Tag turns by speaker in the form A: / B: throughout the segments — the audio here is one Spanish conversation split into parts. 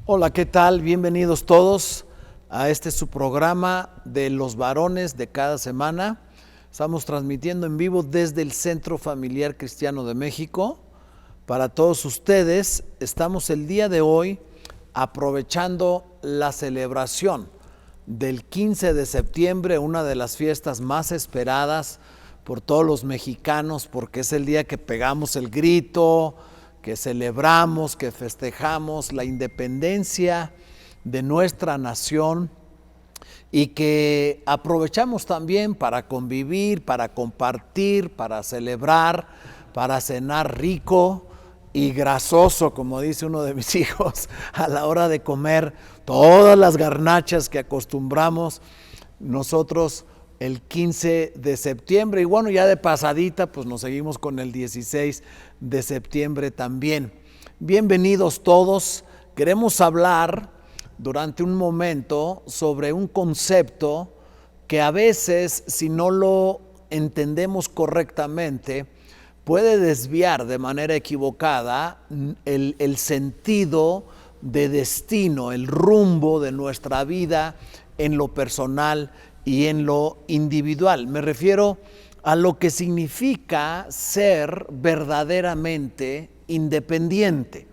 A: Hola, ¿qué tal? Bienvenidos todos a su programa de los varones de cada semana. Estamos transmitiendo en vivo desde el Centro Familiar Cristiano de México. Para todos ustedes, estamos el día de hoy aprovechando la celebración del 15 de septiembre, una de las fiestas más esperadas por todos los mexicanos, porque es el día que pegamos el grito, que celebramos, que festejamos la independencia de nuestra nación y que aprovechamos también para convivir, para compartir, para celebrar, para cenar rico y grasoso, como dice uno de mis hijos, a la hora de comer todas las garnachas que acostumbramos nosotros el 15 de septiembre. Y bueno, ya de pasadita, pues nos seguimos con el 16 de septiembre también. Bienvenidos todos. Queremos hablar durante un momento sobre un concepto que a veces, si no lo entendemos correctamente, puede desviar de manera equivocada el sentido de destino, el rumbo de nuestra vida en lo personal y en lo individual. Me refiero a lo que significa ser verdaderamente independiente.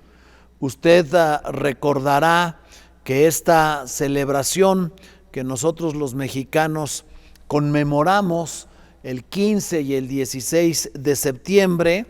A: Usted recordará que esta celebración que nosotros los mexicanos conmemoramos el 15 y el 16 de septiembre,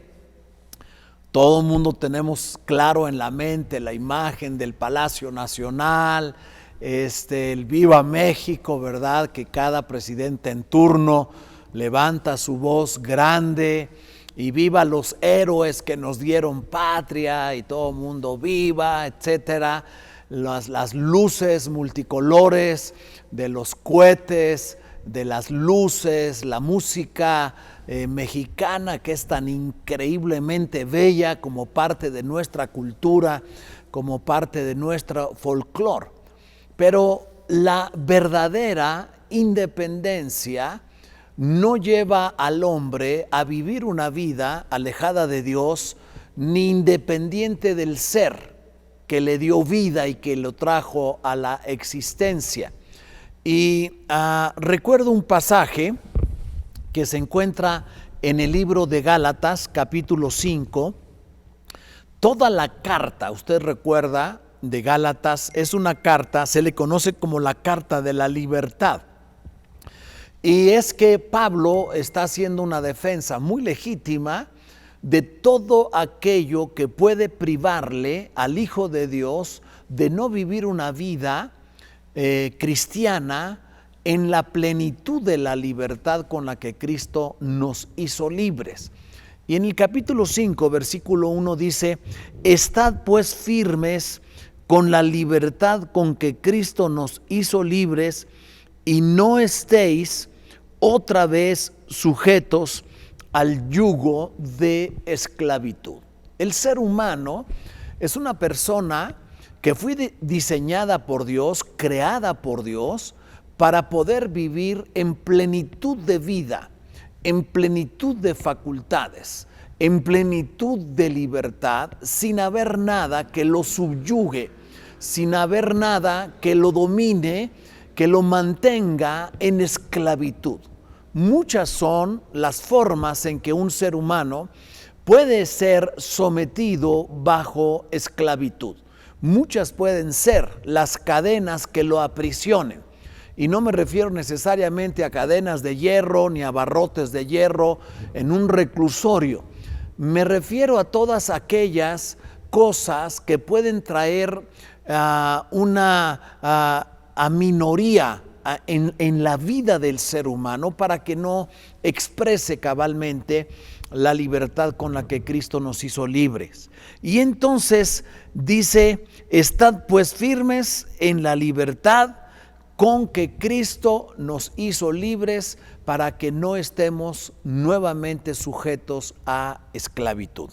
A: todo el mundo tenemos claro en la mente la imagen del Palacio Nacional, el Viva México, ¿verdad? Que cada presidente en turno levanta su voz grande y viva los héroes que nos dieron patria y todo el mundo viva, etcétera. Las luces multicolores de los cohetes, de las luces, la música mexicana que es tan increíblemente bella como parte de nuestra cultura, como parte de nuestro folclore. Pero la verdadera independencia no lleva al hombre a vivir una vida alejada de Dios, ni independiente del ser que le dio vida y que lo trajo a la existencia. Y recuerdo un pasaje que se encuentra en el libro de Gálatas, capítulo 5. Toda la carta, usted recuerda, de Gálatas es una carta, se le conoce como la carta de la libertad. Y es que Pablo está haciendo una defensa muy legítima de todo aquello que puede privarle al Hijo de Dios de no vivir una vida cristiana en la plenitud de la libertad con la que Cristo nos hizo libres. Y en el capítulo 5, versículo 1 dice: estad pues firmes con la libertad con que Cristo nos hizo libres, y no estéis otra vez sujetos al yugo de esclavitud. El ser humano es una persona que fue diseñada por Dios, creada por Dios, para poder vivir en plenitud de vida, en plenitud de facultades, en plenitud de libertad, sin haber nada que lo subyugue, sin haber nada que lo domine, que lo mantenga en esclavitud. Muchas son las formas en que un ser humano puede ser sometido bajo esclavitud. Muchas pueden ser las cadenas que lo aprisionen. Y no me refiero necesariamente a cadenas de hierro ni a barrotes de hierro en un reclusorio. Me refiero a todas aquellas cosas que pueden traer una minoría en la vida del ser humano para que no exprese cabalmente la libertad con la que Cristo nos hizo libres. Y entonces dice: estad pues firmes en la libertad con que Cristo nos hizo libres, para que no estemos nuevamente sujetos a esclavitud.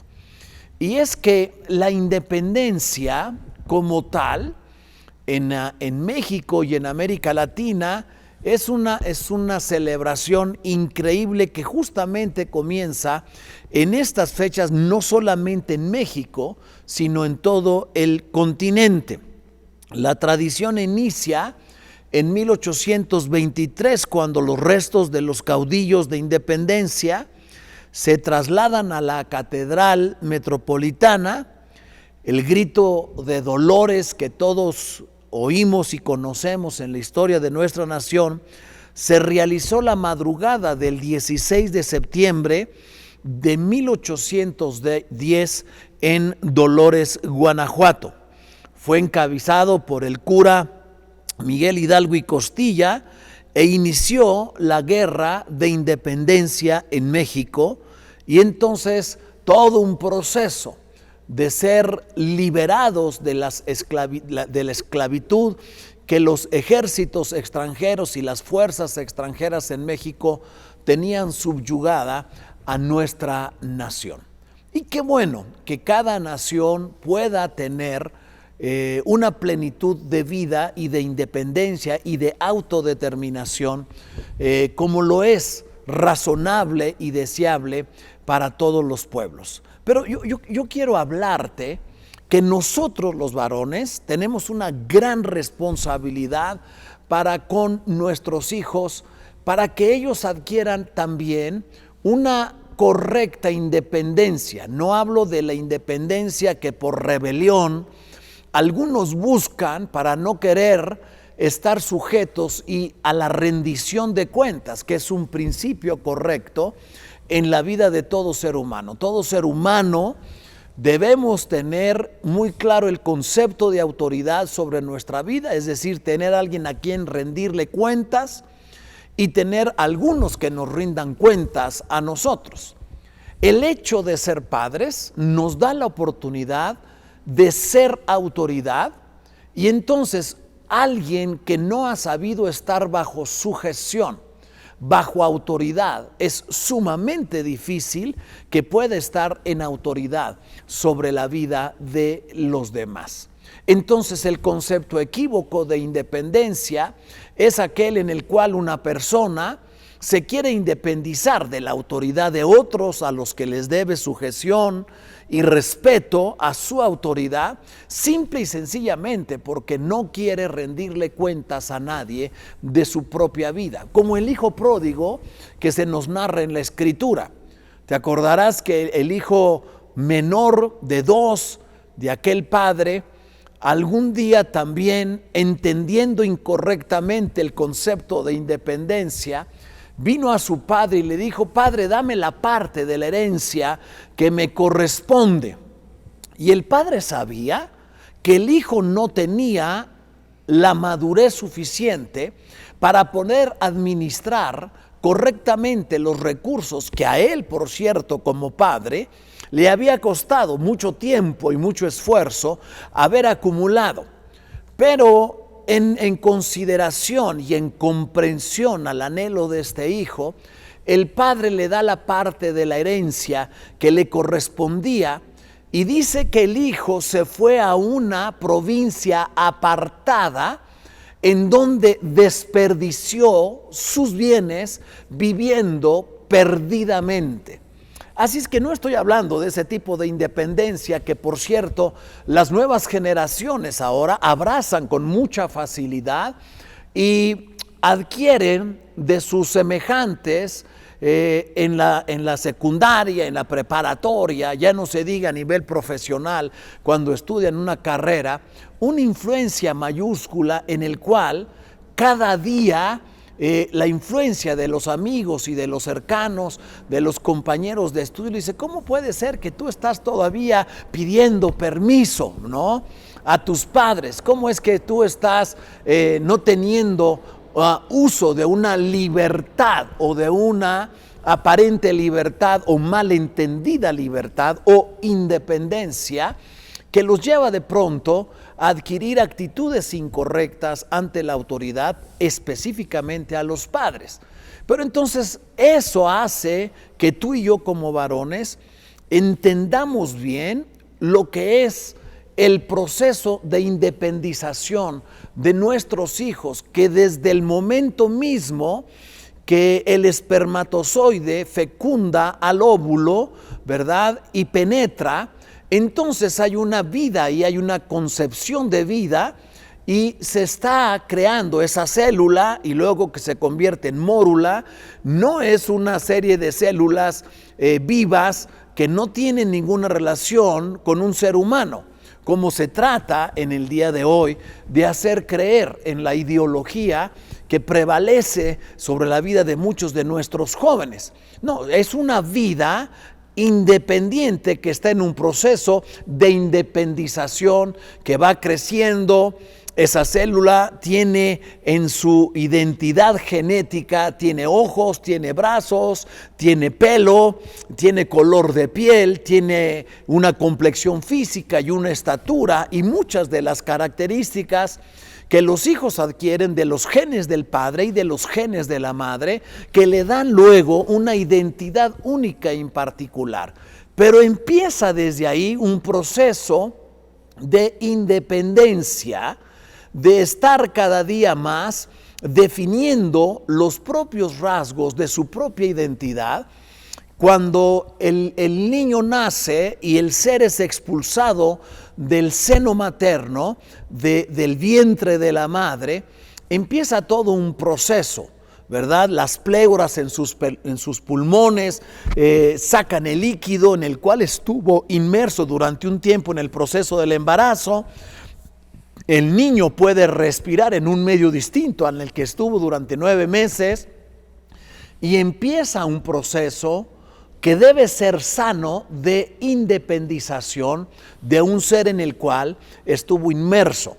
A: Y es que la independencia como tal, en México y en América Latina, es una celebración increíble que justamente comienza en estas fechas, no solamente en México, sino en todo el continente. La tradición inicia en 1823, cuando los restos de los caudillos de independencia se trasladan a la Catedral Metropolitana. El grito de dolores que todos oímos y conocemos en la historia de nuestra nación se realizó la madrugada del 16 de septiembre de 1810 en Dolores, Guanajuato. Fue encabezado por el cura Miguel Hidalgo y Costilla e inició la guerra de independencia en México, y entonces todo un proceso de ser liberados de la esclavitud que los ejércitos extranjeros y las fuerzas extranjeras en México tenían subyugada a nuestra nación. Y qué bueno que cada nación pueda tener una plenitud de vida y de independencia y de autodeterminación, como lo es razonable y deseable para todos los pueblos. Pero yo quiero hablarte que nosotros los varones tenemos una gran responsabilidad para con nuestros hijos, para que ellos adquieran también una correcta independencia. No hablo de la independencia que por rebelión algunos buscan para no querer estar sujetos y a la rendición de cuentas, que es un principio correcto en la vida de todo ser humano. Todo ser humano debemos tener muy claro el concepto de autoridad sobre nuestra vida, es decir, tener a alguien a quien rendirle cuentas y tener algunos que nos rindan cuentas a nosotros. El hecho de ser padres nos da la oportunidad de ser autoridad, y entonces alguien que no ha sabido estar bajo sujeción, bajo autoridad, es sumamente difícil que pueda estar en autoridad sobre la vida de los demás. Entonces el concepto equívoco de independencia es aquel en el cual una persona se quiere independizar de la autoridad de otros a los que les debe sujeción y respeto a su autoridad, simple y sencillamente porque no quiere rendirle cuentas a nadie de su propia vida, como el hijo pródigo que se nos narra en la Escritura. Te acordarás que el hijo menor de 2 de aquel padre, algún día también, entendiendo incorrectamente el concepto de independencia, vino a su padre y le dijo: Padre, dame la parte de la herencia que me corresponde. Y el padre sabía que el hijo no tenía la madurez suficiente para poder administrar correctamente los recursos que a él, por cierto, como padre, le había costado mucho tiempo y mucho esfuerzo haber acumulado. Pero en consideración y en comprensión al anhelo de este hijo, el padre le da la parte de la herencia que le correspondía, y dice que el hijo se fue a una provincia apartada en donde desperdició sus bienes viviendo perdidamente. Así es que no estoy hablando de ese tipo de independencia que, por cierto, las nuevas generaciones ahora abrazan con mucha facilidad y adquieren de sus semejantes en la secundaria, en la preparatoria, ya no se diga a nivel profesional, cuando estudian una carrera, una influencia mayúscula en el cual cada día la influencia de los amigos y de los cercanos, de los compañeros de estudio, le dice: ¿cómo puede ser que tú estás todavía pidiendo permiso, ¿no?, a tus padres? ¿Cómo es que tú estás no teniendo uso de una libertad o de una aparente libertad o malentendida libertad o independencia que los lleva de pronto a adquirir actitudes incorrectas ante la autoridad, específicamente a los padres? Pero entonces eso hace que tú y yo, como varones, entendamos bien lo que es el proceso de independización de nuestros hijos, que desde el momento mismo que el espermatozoide fecunda al óvulo, ¿verdad?, y penetra, entonces hay una vida y hay una concepción de vida, y se está creando esa célula y luego que se convierte en mórula. No es una serie de células vivas que no tienen ninguna relación con un ser humano, como se trata en el día de hoy de hacer creer en la ideología que prevalece sobre la vida de muchos de nuestros jóvenes. No, es una vida independiente que está en un proceso de independización, que va creciendo. Esa célula tiene en su identidad genética, tiene ojos, tiene brazos, tiene pelo, tiene color de piel, tiene una complexión física y una estatura y muchas de las características que los hijos adquieren de los genes del padre y de los genes de la madre, que le dan luego una identidad única en particular. Pero empieza desde ahí un proceso de independencia, de estar cada día más definiendo los propios rasgos de su propia identidad. Cuando el niño nace y el ser es expulsado del seno materno, del vientre de la madre, empieza todo un proceso, ¿verdad? Las pléuras en sus pulmones sacan el líquido en el cual estuvo inmerso durante un tiempo en el proceso del embarazo. El niño puede respirar en un medio distinto al que estuvo durante 9 meses y empieza un proceso que debe ser sano de independización de un ser en el cual estuvo inmerso.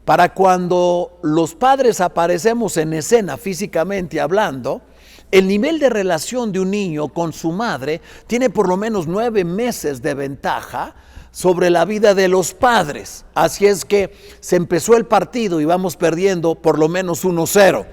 A: Para cuando los padres aparecemos en escena físicamente hablando, el nivel de relación de un niño con su madre tiene por lo menos 9 meses de ventaja sobre la vida de los padres. Así es que se empezó el partido y vamos perdiendo por lo menos 1-0.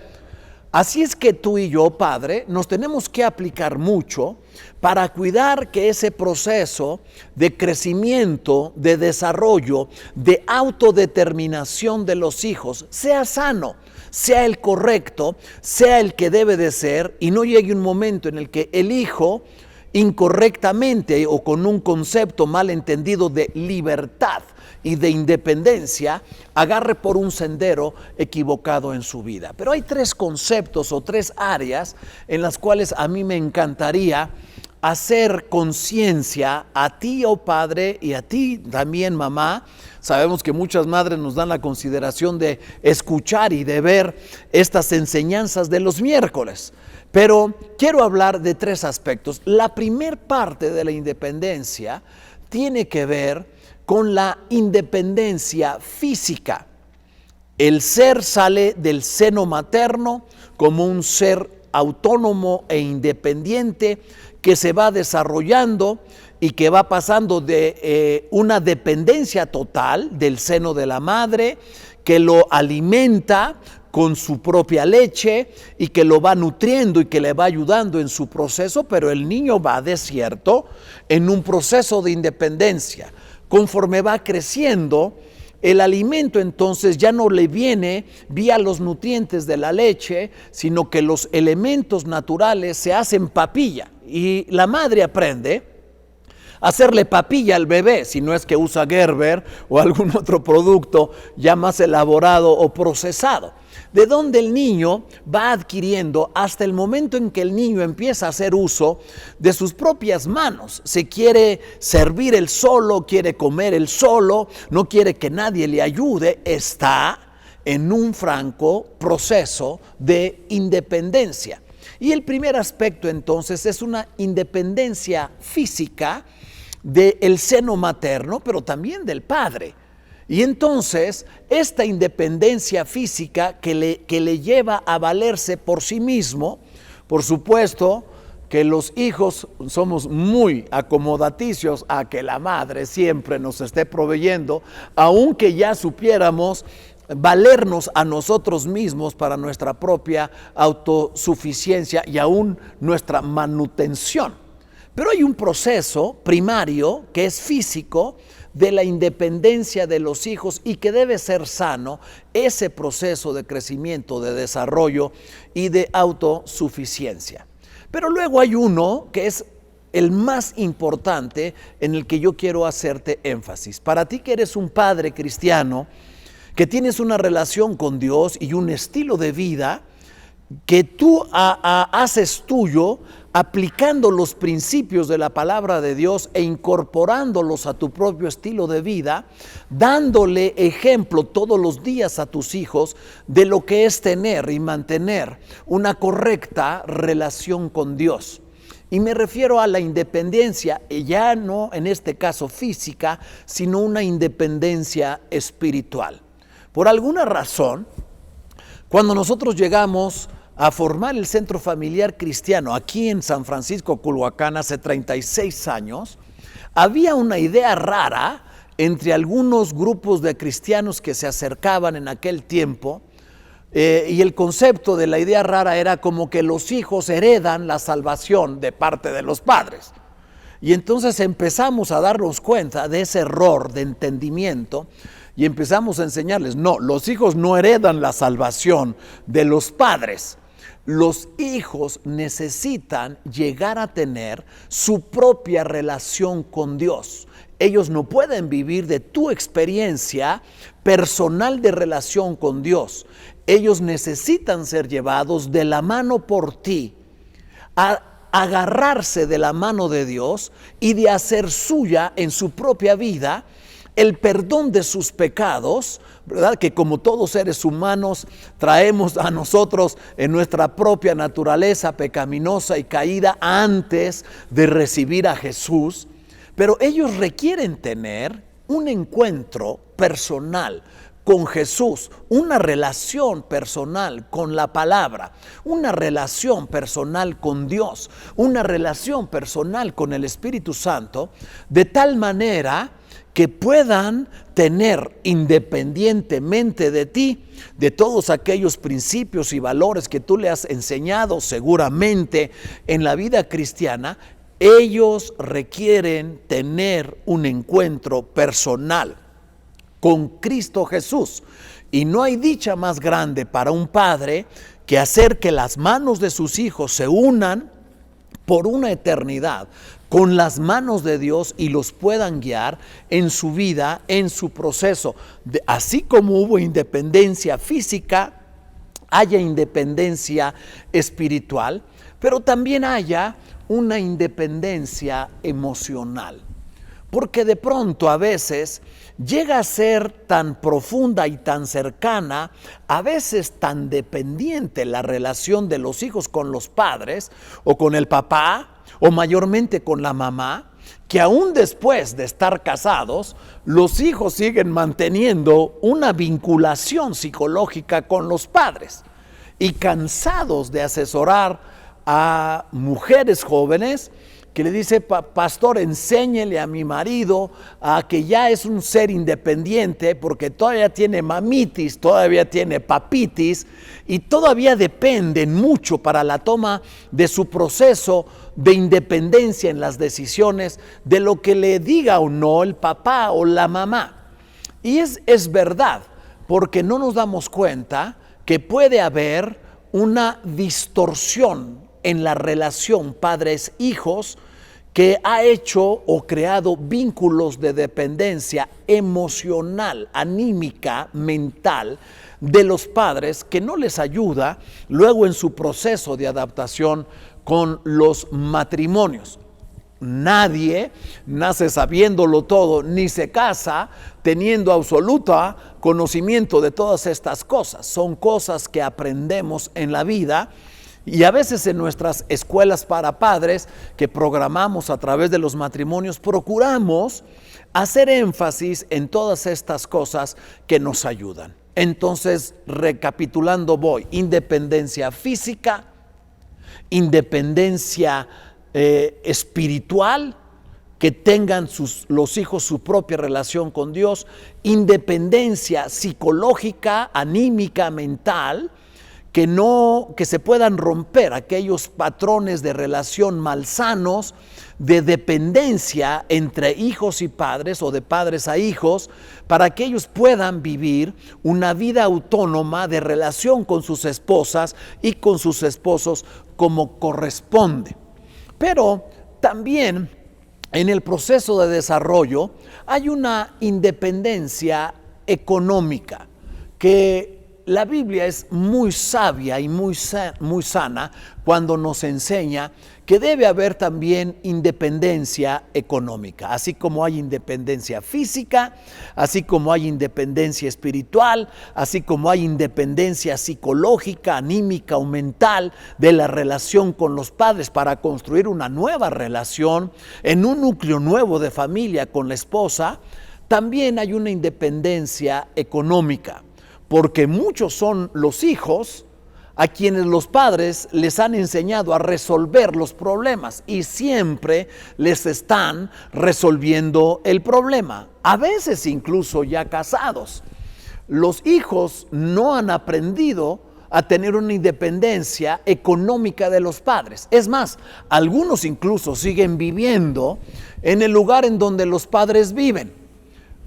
A: Así es que tú y yo, padre, nos tenemos que aplicar mucho para cuidar que ese proceso de crecimiento, de desarrollo, de autodeterminación de los hijos sea sano, sea el correcto, sea el que debe de ser, y no llegue un momento en el que el hijo incorrectamente o con un concepto mal entendido de libertad y de independencia, agarre por un sendero equivocado en su vida. Pero hay 3 conceptos o 3 áreas en las cuales a mí me encantaría hacer conciencia a ti, oh padre, y a ti también, mamá. Sabemos que muchas madres nos dan la consideración de escuchar y de ver estas enseñanzas de los miércoles. Pero quiero hablar de 3 aspectos. La primer parte de la independencia tiene que ver con la independencia física. El ser sale del seno materno como un ser autónomo e independiente que se va desarrollando y que va pasando de una dependencia total del seno de la madre, que lo alimenta con su propia leche y que lo va nutriendo y que le va ayudando en su proceso, pero el niño va de cierto en un proceso de independencia. Conforme va creciendo, el alimento entonces ya no le viene vía los nutrientes de la leche, sino que los elementos naturales se hacen papilla y la madre aprende a hacerle papilla al bebé, si no es que usa Gerber o algún otro producto ya más elaborado o procesado. De donde el niño va adquiriendo hasta el momento en que el niño empieza a hacer uso de sus propias manos. Se quiere servir él solo, quiere comer él solo, no quiere que nadie le ayude, está en un franco proceso de independencia. Y el primer aspecto entonces es una independencia física del seno materno, pero también del padre. Y entonces esta independencia física que le lleva a valerse por sí mismo, por supuesto que los hijos somos muy acomodaticios a que la madre siempre nos esté proveyendo, aunque ya supiéramos valernos a nosotros mismos para nuestra propia autosuficiencia y aún nuestra manutención. Pero hay un proceso primario que es físico de la independencia de los hijos y que debe ser sano, ese proceso de crecimiento, de desarrollo y de autosuficiencia. Pero luego hay uno que es el más importante en el que yo quiero hacerte énfasis. Para ti que eres un padre cristiano, que tienes una relación con Dios y un estilo de vida que tú haces tuyo, aplicando los principios de la palabra de Dios e incorporándolos a tu propio estilo de vida, dándole ejemplo todos los días a tus hijos de lo que es tener y mantener una correcta relación con Dios. Y me refiero a la independencia, ya no en este caso física, sino una independencia espiritual. Por alguna razón, cuando nosotros llegamos a formar el Centro Familiar Cristiano aquí en San Francisco, Culhuacán, hace 36 años, había una idea rara entre algunos grupos de cristianos que se acercaban en aquel tiempo, y el concepto de la idea rara era como que los hijos heredan la salvación de parte de los padres. Y entonces empezamos a darnos cuenta de ese error de entendimiento y empezamos a enseñarles, no, los hijos no heredan la salvación de los padres. Los hijos necesitan llegar a tener su propia relación con Dios. Ellos no pueden vivir de tu experiencia personal de relación con Dios. Ellos necesitan ser llevados de la mano por ti, a agarrarse de la mano de Dios y de hacer suya en su propia vida el perdón de sus pecados, ¿verdad? Que como todos seres humanos traemos a nosotros en nuestra propia naturaleza pecaminosa y caída antes de recibir a Jesús, pero ellos requieren tener un encuentro personal con Jesús, una relación personal con la palabra, una relación personal con Dios, una relación personal con el Espíritu Santo, de tal manera que puedan tener, independientemente de ti, de todos aquellos principios y valores que tú le has enseñado seguramente en la vida cristiana, ellos requieren tener un encuentro personal con Cristo Jesús. Y no hay dicha más grande para un padre que hacer que las manos de sus hijos se unan por una eternidad con las manos de Dios y los puedan guiar en su vida, en su proceso. Así como hubo independencia física, haya independencia espiritual, pero también haya una independencia emocional. Porque de pronto a veces llega a ser tan profunda y tan cercana, a veces tan dependiente la relación de los hijos con los padres o con el papá o mayormente con la mamá, que aún después de estar casados, los hijos siguen manteniendo una vinculación psicológica con los padres y cansados de asesorar a mujeres jóvenes que le dice, pastor, enséñele a mi marido a que ya es un ser independiente porque todavía tiene mamitis, todavía tiene papitis y todavía dependen mucho para la toma de su proceso de independencia en las decisiones de lo que le diga o no el papá o la mamá. Y es verdad, porque no nos damos cuenta que puede haber una distorsión en la relación padres-hijos que ha hecho o creado vínculos de dependencia emocional, anímica, mental de los padres que no les ayuda luego en su proceso de adaptación con los matrimonios. Nadie nace sabiéndolo todo, ni se casa teniendo absoluto conocimiento de todas estas cosas. Son cosas que aprendemos en la vida. Y a veces en nuestras escuelas para padres que programamos a través de los matrimonios, procuramos hacer énfasis en todas estas cosas que nos ayudan. Entonces, recapitulando voy, independencia física, independencia espiritual, que tengan los hijos su propia relación con Dios, independencia psicológica, anímica, mental, que se puedan romper aquellos patrones de relación malsanos, de dependencia entre hijos y padres o de padres a hijos, para que ellos puedan vivir una vida autónoma de relación con sus esposas y con sus esposos como corresponde. Pero también en el proceso de desarrollo hay una independencia económica. que la Biblia es muy sabia y muy sana cuando nos enseña que debe haber también independencia económica, así como hay independencia física, así como hay independencia espiritual, así como hay independencia psicológica, anímica o mental de la relación con los padres para construir una nueva relación en un núcleo nuevo de familia con la esposa. También hay una independencia económica, porque muchos son los hijos a quienes los padres les han enseñado a resolver los problemas y siempre les están resolviendo el problema, a veces incluso ya casados. Los hijos no han aprendido a tener una independencia económica de los padres. Es más, algunos incluso siguen viviendo en el lugar en donde los padres viven.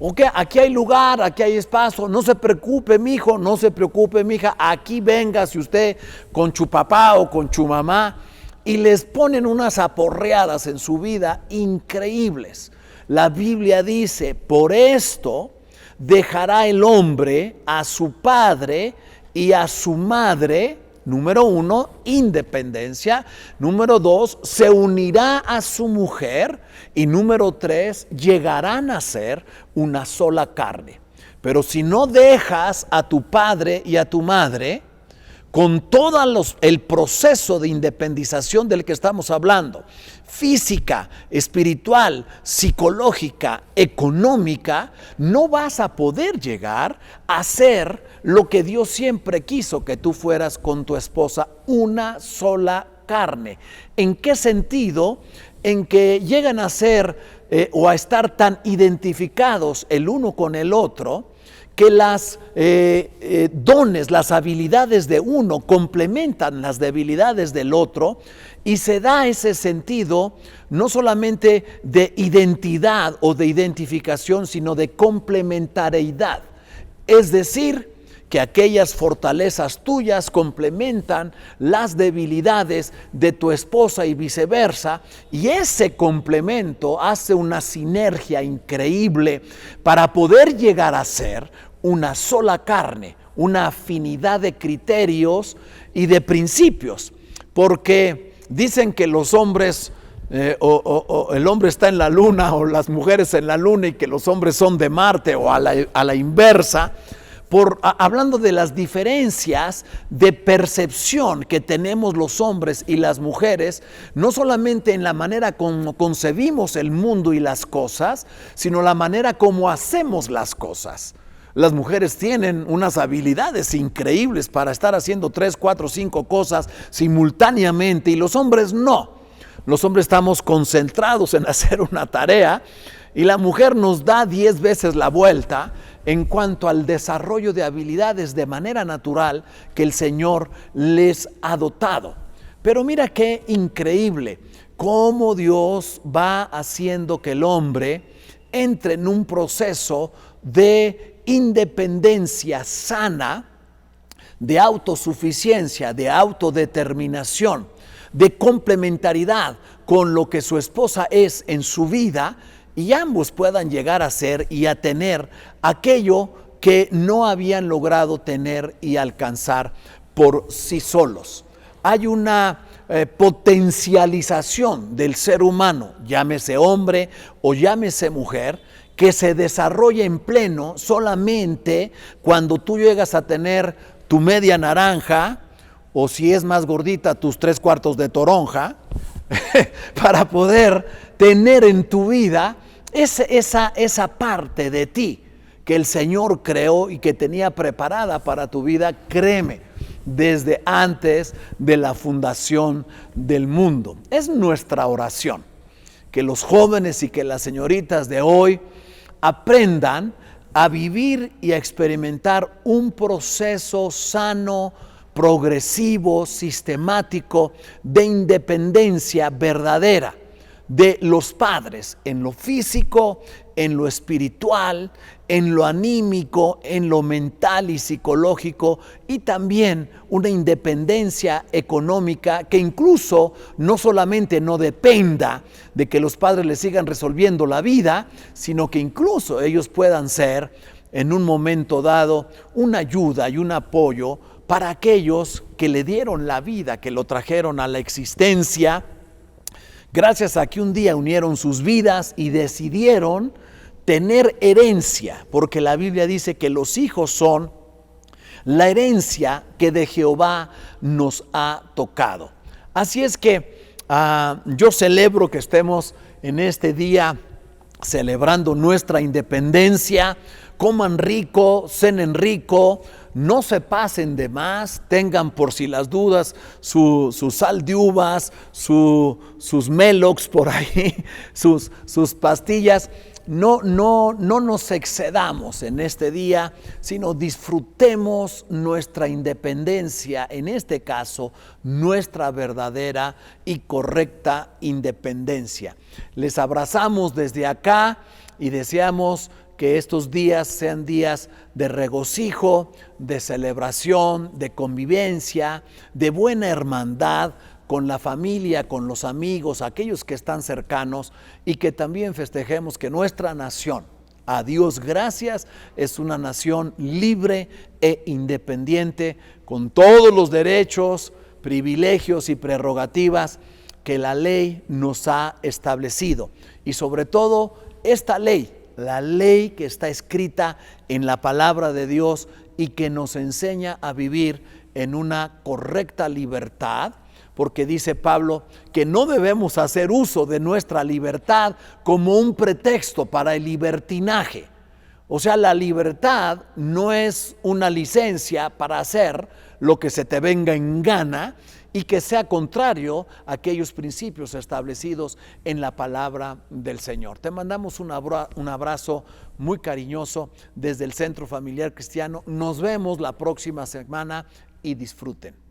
A: Ok, aquí hay lugar, aquí hay espacio, no se preocupe mi hijo, no se preocupe mi hija, aquí véngase usted con su papá o con su mamá, y les ponen unas aporreadas en su vida increíbles. La Biblia dice, por esto dejará el hombre a su padre y a su madre. Número 1, independencia. Número 2, se unirá a su mujer. Y número 3, llegarán a ser una sola carne. Pero si no dejas a tu padre y a tu madre, con todo el proceso de independización del que estamos hablando, física, espiritual, psicológica, económica, no vas a poder llegar a ser lo que Dios siempre quiso que tú fueras con tu esposa, una sola carne. ¿En qué sentido? En que llegan a ser o a estar tan identificados el uno con el otro, que las dones, las habilidades de uno complementan las debilidades del otro, y se da ese sentido no solamente de identidad o de identificación, sino de complementariedad. Es decir, que aquellas fortalezas tuyas complementan las debilidades de tu esposa y viceversa, y ese complemento hace una sinergia increíble para poder llegar a ser una sola carne, una afinidad de criterios y de principios, porque dicen que los hombres o el hombre está en la luna o las mujeres en la luna y que los hombres son de Marte o a la inversa, hablando de las diferencias de percepción que tenemos los hombres y las mujeres, no solamente en la manera como concebimos el mundo y las cosas, sino la manera como hacemos las cosas. Las mujeres tienen unas habilidades increíbles para estar haciendo 3, 4, 5 cosas simultáneamente, y los hombres no. Los hombres estamos concentrados en hacer una tarea y la mujer nos da 10 veces la vuelta en cuanto al desarrollo de habilidades de manera natural que el Señor les ha dotado. Pero mira qué increíble cómo Dios va haciendo que el hombre entre en un proceso de independencia sana, de autosuficiencia, de autodeterminación, de complementariedad con lo que su esposa es en su vida, y ambos puedan llegar a ser y a tener aquello que no habían logrado tener y alcanzar por sí solos. Hay una potencialización del ser humano, llámese hombre o llámese mujer, que se desarrolla en pleno solamente cuando tú llegas a tener tu media naranja, o si es más gordita, tus 3/4 de toronja, para poder tener en tu vida esa parte de ti que el Señor creó y que tenía preparada para tu vida, créeme, desde antes de la fundación del mundo. Es nuestra oración que los jóvenes y que las señoritas de hoy aprendan a vivir y a experimentar un proceso sano, progresivo, sistemático de independencia verdadera de los padres en lo físico, en lo espiritual, en lo anímico, en lo mental y psicológico, y también una independencia económica que incluso no solamente no dependa de que los padres les sigan resolviendo la vida, sino que incluso ellos puedan ser en un momento dado una ayuda y un apoyo para aquellos que le dieron la vida, que lo trajeron a la existencia, gracias a que un día unieron sus vidas y decidieron tener herencia, porque la Biblia dice que los hijos son la herencia que de Jehová nos ha tocado. Así es que yo celebro que estemos en este día celebrando nuestra independencia. Coman rico, cenen rico, no se pasen de más, tengan por si las dudas su sal de uvas, sus Melox por ahí, sus pastillas. No nos excedamos en este día, sino disfrutemos nuestra independencia, en este caso, nuestra verdadera y correcta independencia. Les abrazamos desde acá y deseamos que estos días sean días de regocijo, de celebración, de convivencia, de buena hermandad con la familia, con los amigos, aquellos que están cercanos, y que también festejemos que nuestra nación, a Dios gracias, es una nación libre e independiente, con todos los derechos, privilegios y prerrogativas que la ley nos ha establecido. Y sobre todo, esta ley, la ley que está escrita en la palabra de Dios y que nos enseña a vivir en una correcta libertad, porque dice Pablo que no debemos hacer uso de nuestra libertad como un pretexto para el libertinaje. O sea, la libertad no es una licencia para hacer lo que se te venga en gana y que sea contrario a aquellos principios establecidos en la palabra del Señor. Te mandamos un abrazo muy cariñoso desde el Centro Familiar Cristiano. Nos vemos la próxima semana y disfruten.